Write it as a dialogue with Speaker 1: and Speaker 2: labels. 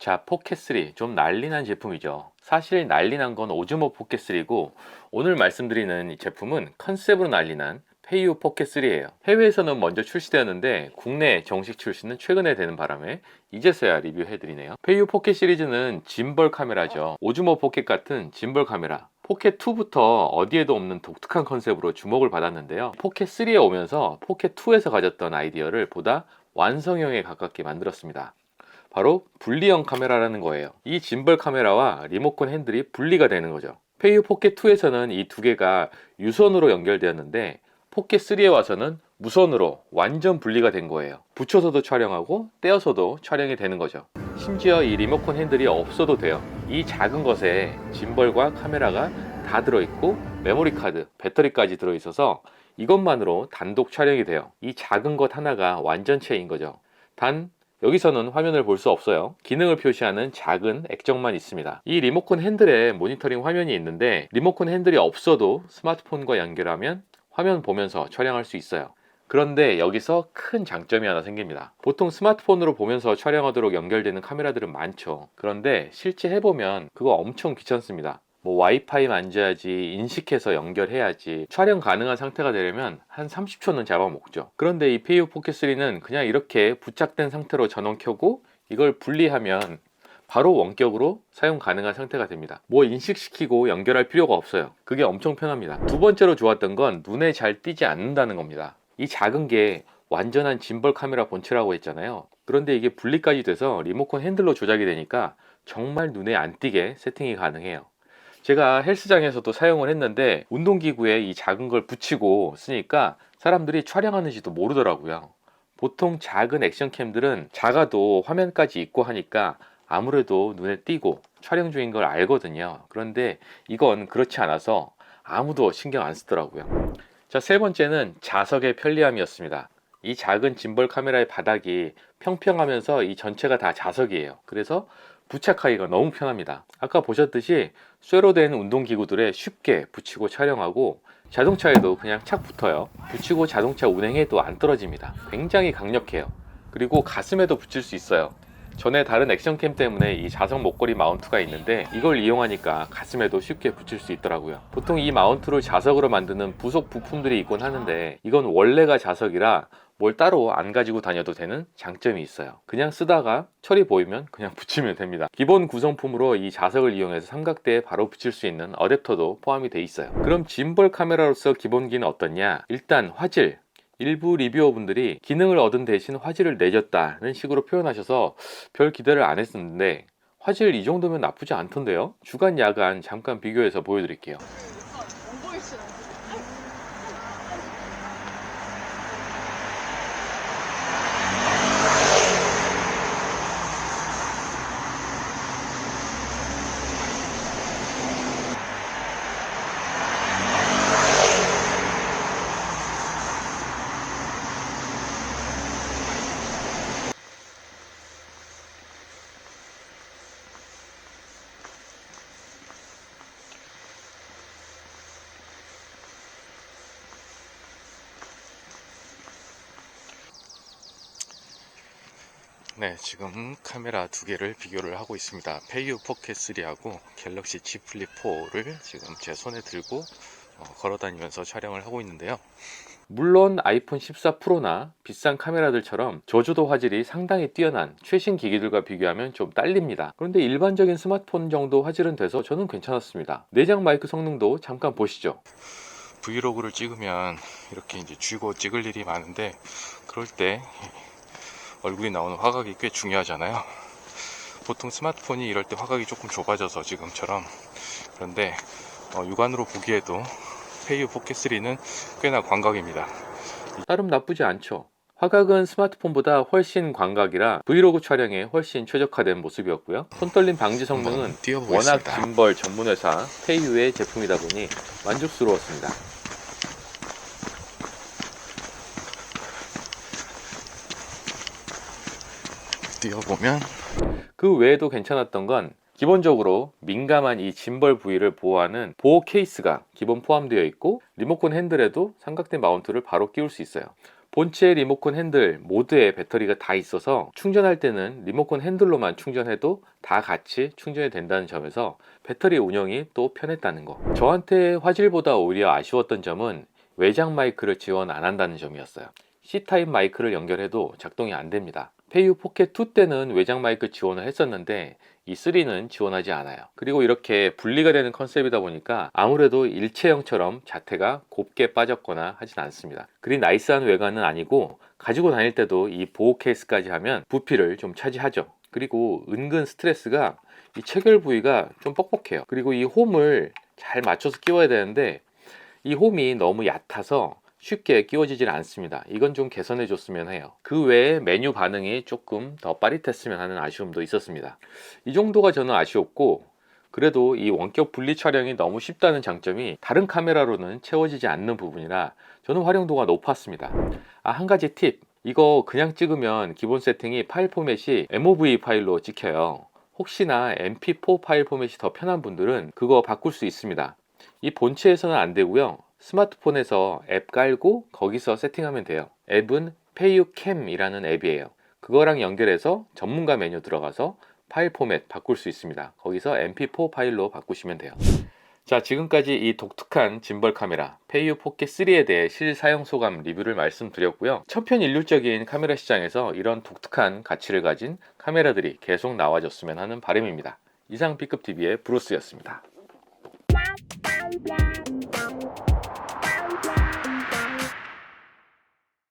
Speaker 1: 자, 포켓3 좀 난리난 제품이죠. 사실 난리난 건 오즈모 포켓3고 오늘 말씀드리는 이 제품은 컨셉으로 난리난 페이오 포켓3예요. 해외에서는 먼저 출시되었는데 국내 정식 출시는 최근에 되는 바람에 이제서야 리뷰해드리네요. 페이오 포켓 시리즈는 짐벌 카메라죠. 오즈모 포켓 같은 짐벌 카메라 포켓2부터 어디에도 없는 독특한 컨셉으로 주목을 받았는데요. 포켓3에 오면서 포켓2에서 가졌던 아이디어를 보다 완성형에 가깝게 만들었습니다. 바로 분리형 카메라라는 거예요. 이 짐벌 카메라와 리모컨 핸들이 분리가 되는 거죠. 페이오 포켓2에서는 이 두 개가 유선으로 연결되었는데 포켓3에 와서는 무선으로 완전 분리가 된 거예요. 붙여서도 촬영하고 떼어서도 촬영이 되는 거죠. 심지어 이 리모컨 핸들이 없어도 돼요. 이 작은 것에 짐벌과 카메라가 다 들어있고 메모리 카드, 배터리까지 들어있어서 이것만으로 단독 촬영이 돼요. 이 작은 것 하나가 완전체인 거죠. 단 여기서는 화면을 볼 수 없어요. 기능을 표시하는 작은 액정만 있습니다. 이 리모컨 핸들에 모니터링 화면이 있는데 리모컨 핸들이 없어도 스마트폰과 연결하면 화면 보면서 촬영할 수 있어요. 그런데 여기서 큰 장점이 하나 생깁니다. 보통 스마트폰으로 보면서 촬영하도록 연결되는 카메라들은 많죠. 그런데 실제 해보면 그거 엄청 귀찮습니다. 뭐 와이파이 만져야지, 인식해서 연결해야지, 촬영 가능한 상태가 되려면 한 30초는 잡아먹죠. 그런데 이 페이오 포켓3는 그냥 이렇게 부착된 상태로 전원 켜고 이걸 분리하면 바로 원격으로 사용 가능한 상태가 됩니다. 뭐 인식시키고 연결할 필요가 없어요. 그게 엄청 편합니다. 두 번째로 좋았던 건 눈에 잘 띄지 않는다는 겁니다. 이 작은 게 완전한 짐벌 카메라 본체라고 했잖아요. 그런데 이게 분리까지 돼서 리모컨 핸들로 조작이 되니까 정말 눈에 안 띄게 세팅이 가능해요. 제가 헬스장에서도 사용을 했는데 운동기구에 이 작은 걸 붙이고 쓰니까 사람들이 촬영하는지도 모르더라고요. 보통 작은 액션캠들은 작아도 화면까지 있고 하니까 아무래도 눈에 띄고 촬영 중인 걸 알거든요. 그런데 이건 그렇지 않아서 아무도 신경 안 쓰더라고요. 자, 세 번째는 자석의 편리함이었습니다. 이 작은 짐벌 카메라의 바닥이 평평하면서 이 전체가 다 자석이에요. 그래서 부착하기가 너무 편합니다. 아까 보셨듯이 쇠로 된 운동기구들에 쉽게 붙이고 촬영하고 자동차에도 그냥 착 붙어요. 붙이고 자동차 운행해도 안 떨어집니다. 굉장히 강력해요. 그리고 가슴에도 붙일 수 있어요. 전에 다른 액션캠 때문에 이 자석 목걸이 마운트가 있는데 이걸 이용하니까 가슴에도 쉽게 붙일 수 있더라고요. 보통 이 마운트를 자석으로 만드는 부속 부품들이 있곤 하는데 이건 원래가 자석이라 뭘 따로 안 가지고 다녀도 되는 장점이 있어요. 그냥 쓰다가 철이 보이면 그냥 붙이면 됩니다. 기본 구성품으로 이 자석을 이용해서 삼각대에 바로 붙일 수 있는 어댑터도 포함이 돼 있어요. 그럼 짐벌 카메라로서 기본기는 어떻냐? 일단 화질. 일부 리뷰어분들이 기능을 얻은 대신 화질을 내줬다는 식으로 표현하셔서 별 기대를 안 했었는데 화질 이 정도면 나쁘지 않던데요. 주간 야간 잠깐 비교해서 보여드릴게요. 네, 지금 카메라 두 개를 비교를 하고 있습니다. 페이오 포켓 3하고 갤럭시 Z 플립 4를 지금 제 손에 들고 걸어 다니면서 촬영을 하고 있는데요. 물론 아이폰 14 프로나 비싼 카메라들처럼 저조도 화질이 상당히 뛰어난 최신 기기들과 비교하면 좀 딸립니다. 그런데 일반적인 스마트폰 정도 화질은 돼서 저는 괜찮았습니다. 내장 마이크 성능도 잠깐 보시죠. 브이로그를 찍으면 이렇게 이제 쥐고 찍을 일이 많은데 그럴 때 얼굴이 나오는 화각이 꽤 중요하잖아요. 보통 스마트폰이 이럴 때 화각이 조금 좁아져서 지금처럼. 그런데 육안으로 보기에도 페이오 포켓 3는 꽤나 광각입니다. 나름 나쁘지 않죠. 화각은 스마트폰보다 훨씬 광각이라 브이로그 촬영에 훨씬 최적화된 모습이었고요. 손떨림 방지 성능은 워낙 짐벌 전문회사 페이오의 제품이다 보니 만족스러웠습니다. 띄워보면 그 외에도 괜찮았던 건 기본적으로 민감한 이 짐벌 부위를 보호하는 보호 케이스가 기본 포함되어 있고 리모컨 핸들에도 삼각대 마운트를 바로 끼울 수 있어요. 본체 리모컨 핸들 모두에 배터리가 다 있어서 충전할 때는 리모컨 핸들로만 충전해도 다 같이 충전이 된다는 점에서 배터리 운영이 또 편했다는 거. 저한테 화질보다 오히려 아쉬웠던 점은 외장 마이크를 지원 안 한다는 점이었어요. C타입 마이크를 연결해도 작동이 안 됩니다. 페이유 포켓 2 때는 외장 마이크 지원을 했었는데 이 3는 지원하지 않아요. 그리고 이렇게 분리가 되는 컨셉이다 보니까 아무래도 일체형처럼 자태가 곱게 빠졌거나 하진 않습니다. 그리 나이스한 외관은 아니고 가지고 다닐 때도 이 보호 케이스까지 하면 부피를 좀 차지하죠. 그리고 은근 스트레스가 이 체결 부위가 좀 뻑뻑해요. 그리고 이 홈을 잘 맞춰서 끼워야 되는데 이 홈이 너무 얕아서 쉽게 끼워지질 않습니다. 이건 좀 개선해 줬으면 해요. 그 외에 메뉴 반응이 조금 더 빠릿했으면 하는 아쉬움도 있었습니다. 이 정도가 저는 아쉬웠고, 그래도 이 원격 분리 촬영이 너무 쉽다는 장점이 다른 카메라로는 채워지지 않는 부분이라 저는 활용도가 높았습니다. 한 가지 팁. 이거 그냥 찍으면 기본 세팅이 파일 포맷이 MOV 파일로 찍혀요. 혹시나 MP4 파일 포맷이 더 편한 분들은 그거 바꿀 수 있습니다. 이 본체에서는 안 되고요. 스마트폰에서 앱 깔고 거기서 세팅하면 돼요. 앱은 페이유캠이라는 앱이에요. 그거랑 연결해서 전문가 메뉴 들어가서 파일 포맷 바꿀 수 있습니다. 거기서 mp4 파일로 바꾸시면 돼요. 자, 지금까지 이 독특한 짐벌 카메라 페이유 포켓 3에 대해 실사용 소감 리뷰를 말씀드렸고요. 천편일률적인 카메라 시장에서 이런 독특한 가치를 가진 카메라들이 계속 나와줬으면 하는 바람입니다. 이상 B급 TV의 브루스였습니다.